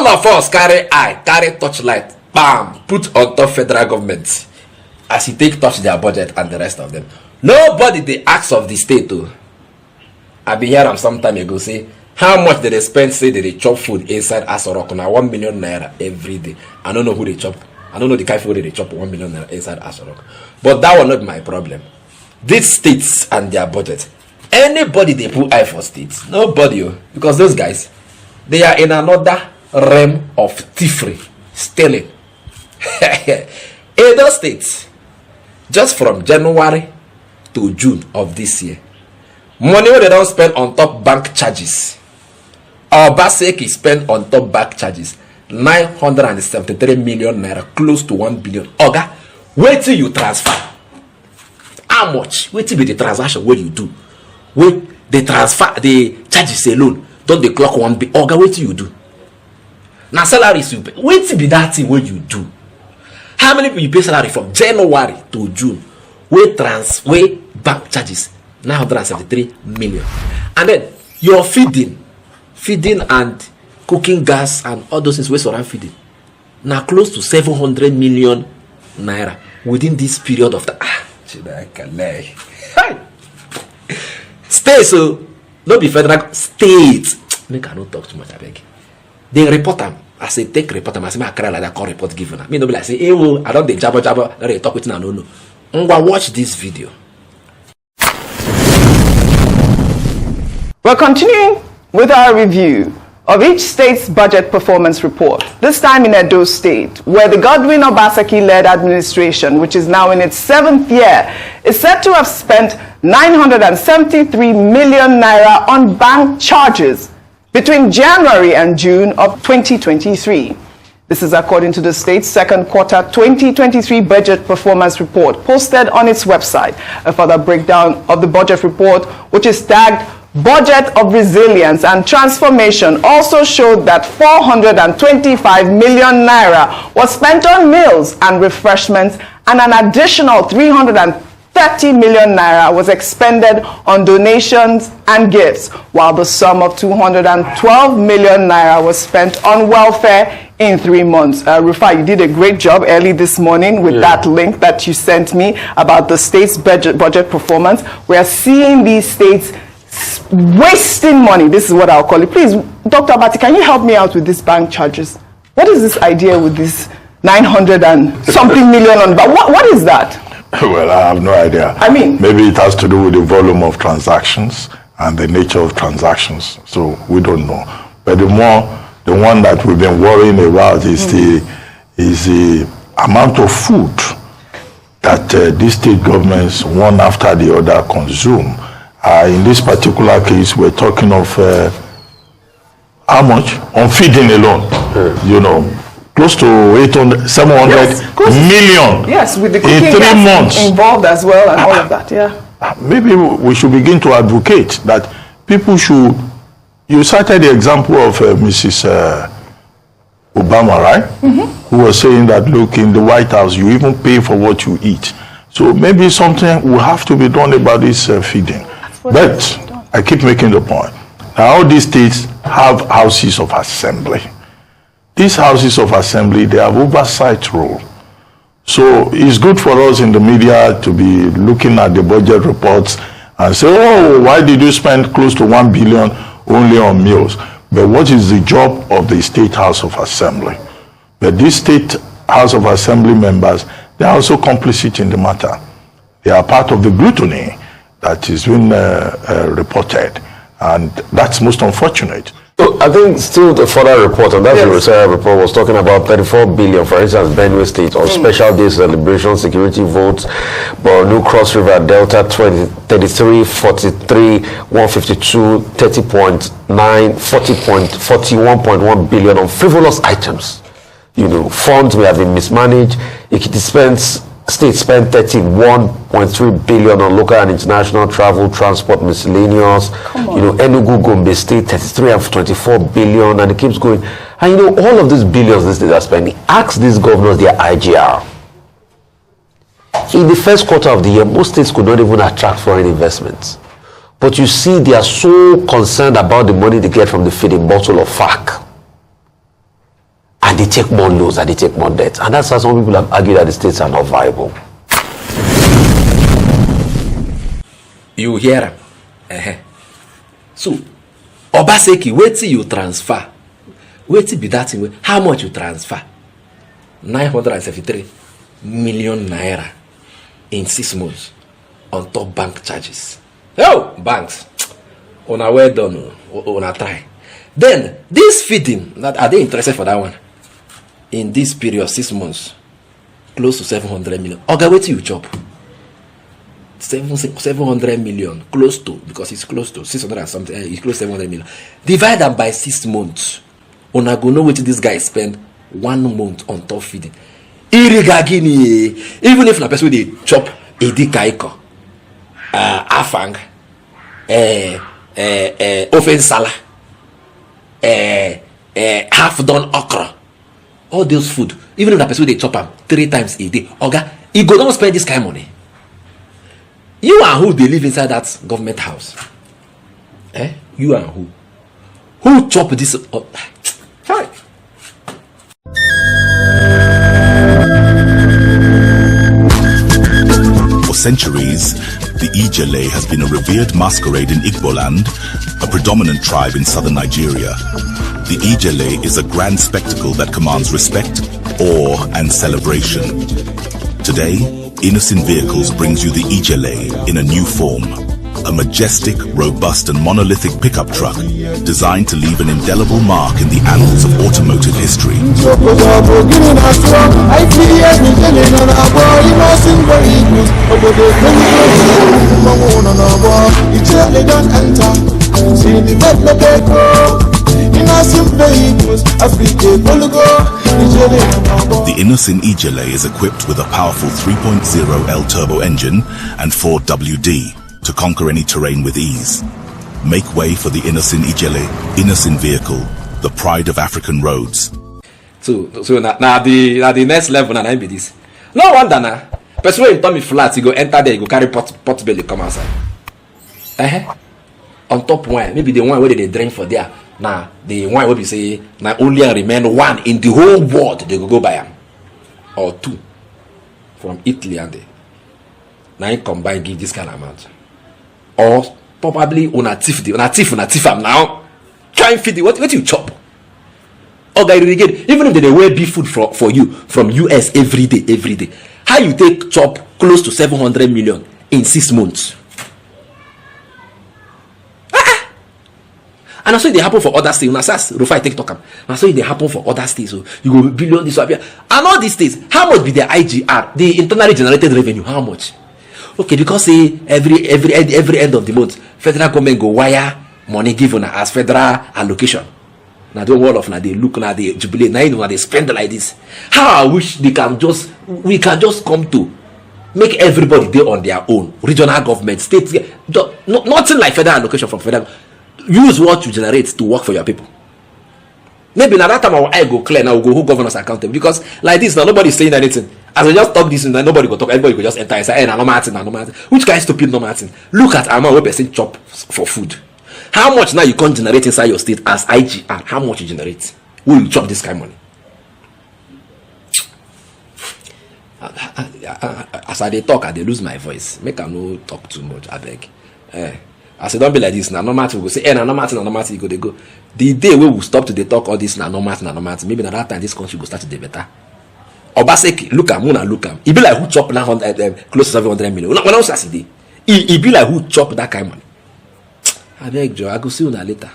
all of us carry eye, carry torchlight, bam, put on top federal government as he take touch their budget and the rest of them. Nobody they ask of the state too. I be here some time ago say how much did they spend, say they chop food inside Asorok now 1 million naira every day. I don't know who they chop. I don't know the kind of food they chop 1 million naira inside Asorok. But that was not my problem. These states and their budget. Anybody they put eye for states, nobody, because those guys, they are in another realm of thievery, stealing. Edo states, just from January to June of this year, money they don't spend on top bank charges. Our Baseki spent on top bank charges 973 million naira, close to 1 billion. Oga, wait till you transfer. How much? Wait till be the transaction what you do. Wait, they transfer the charges alone. Don't they clock 1 billion? Oga, wait till you do. Now salaries you pay. Wait till be that thing what you do. How many people you pay salary from January to June? Wait bank charges 973 million. And then your feeding and cooking gas and all those things we surround feeding. Now close to 700 million naira within this period of time. Stay so not be federal states. Make I not talk too much. I beg. They report them. I say take report them. I say I cry like that. Call report given. Me no be like say hey oh, I don't dey jabber. They talk with me. No. Watch this video. We're continuing with our review of each state's budget performance report, this time in Edo State, where the Godwin Obaseki-led administration, which is now in its 7th year, is said to have spent 973 million naira on bank charges between January and June of 2023. This is according to the state's second quarter 2023 budget performance report posted on its website. A further breakdown of the budget report, which is tagged Budget of Resilience and Transformation, also showed that 425 million naira was spent on meals and refreshments, and an additional 330 million naira was expended on donations and gifts, while the sum of 212 million naira was spent on welfare in 3 months. Rufai, you did a great job early this morning with that link that you sent me about the state's budget performance. We are seeing these states wasting money. This is what I'll call it. Please, Dr. Abati, can you help me out with these bank charges? What is this idea with this 900 and something million on bank? What is that? Well, I have no idea. I mean, maybe it has to do with the volume of transactions and the nature of transactions. So we don't know. But the one that we've been worrying about is the amount of food that these state governments, one after the other, consume. In this particular case, we're talking of how much? On feeding alone, you know, close to 700 million yes, with the in 3 months. Involved as well and all of that, yeah. Maybe we should begin to advocate that people should, you cited the example of Mrs. Obama, right? Who was saying that, look, in the White House, you even pay for what you eat. So maybe something will have to be done about this feeding. But I keep making the point. Now, all these states have houses of assembly. These houses of assembly, they have oversight role. So it's good for us in the media to be looking at the budget reports and say, oh, why did you spend close to 1 billion only on meals? But what is the job of the State House of Assembly? But these State House of Assembly members, they are also complicit in the matter. They are part of the gluttony that is being reported, and that's most unfortunate. So I think still the further report, and that's the research report, was talking about 34 billion, for instance, Benue State, on special day celebration, security votes, Borno, Cross River, Delta, 33, 43, 152, 30.9, 41.1 billion on frivolous items. You know, funds may have been mismanaged. Ekiti State spent 31.3 billion on local and international travel, transport, miscellaneous. You know, Enugu, Gombe State, 33 and 24 billion, and it keeps going. And you know, all of these billions these states are spending. Ask these governors their IGR. In the first quarter of the year, most states could not even attract foreign investments. But you see, they are so concerned about the money they get from the feeding bottle of FAC. and they take more loans and they take more debt. And that's how some people have argued that the states are not viable. You hear him? So, Obaseki, wait till you transfer. Wait till be that thing. How much you transfer? 973 million naira in 6 months on top bank charges. Oh, banks. On a well done, on a try. Then, this feeding, are they interested for that one? In this period, 6 months, close to 700 million. Okay, wait till you chop. 700 million, close to, because it's close to 600 and something, it's close to 700 million. Divide them by 6 months. On a go know what this guy spend 1 month on top feeding. Irigagini, even if na person they chop edi kaiko, afang, ofen sala, half done okra, all those food, even if na person they chop them 3 times a day, oga, he go don't spend this kind of money. You and who they live inside that government house? You and who? Who chop this? Fine. For centuries, the Ijele has been a revered masquerade in Igboland, a predominant tribe in southern Nigeria. The Ijele is a grand spectacle that commands respect, awe, and celebration. Today, Innoson Vehicles brings you the Ijele in a new form. A majestic, robust, and monolithic pickup truck designed to leave an indelible mark in the annals of automotive history. The Innoson Ijele is equipped with a powerful 3.0L turbo engine and 4WD to conquer any terrain with ease. Make way for the Innoson Ijele, Innoson vehicle, the pride of African roads. So now the next level na be this. No wonder na. Person wey turn me flat, you go enter there, you go carry pot belly come outside. On top one, maybe the one where they drink for there. Now the one where we say now only remain one in the whole world they go buy them, or 2 from Italy and they now combine give this kind of amount. Or probably on a thief am now. Try and feed it. What you chop? Okay, again, even if they wear beef food for you from US every day. How you take chop close to 700 million in 6 months? And also they happen for other states. Rufai take talk. And so they happen for other states. So you go billion this up here. And all these states, how much be their IGR? The internally generated revenue, how much? Okay, because say every end of the month, federal government go wire money given as federal allocation. Now don't worry of now they look now they jubilate now you know they spend like this. How I wish we can just come to make everybody there on their own. Regional government, states, nothing like federal allocation from federal. Use what you generate to work for your people. Maybe now that time our eye go clear now we go hold governors accountable because like this now nobody is saying anything. As I just talk this and nobody go talk, everybody go just enter and say, no Martin. Which kind of stupid no Martin? Look at amount where person chop for food. How much now you can't generate inside your state as IGR? How much you generate? Will you chop this kind of money? As I talk, I lose my voice. Make I no talk too much. I beg. As I don't be like this, now no matter we go say, no Martin, they go. The day we will stop to talk all this, no Martin, maybe at that time this country will start to do better. Obaseki, look at Muna, look at. It be like who chop 900, close to 700 million. When I was it be like who chop that kind of money. I beg Joe, I go see you later.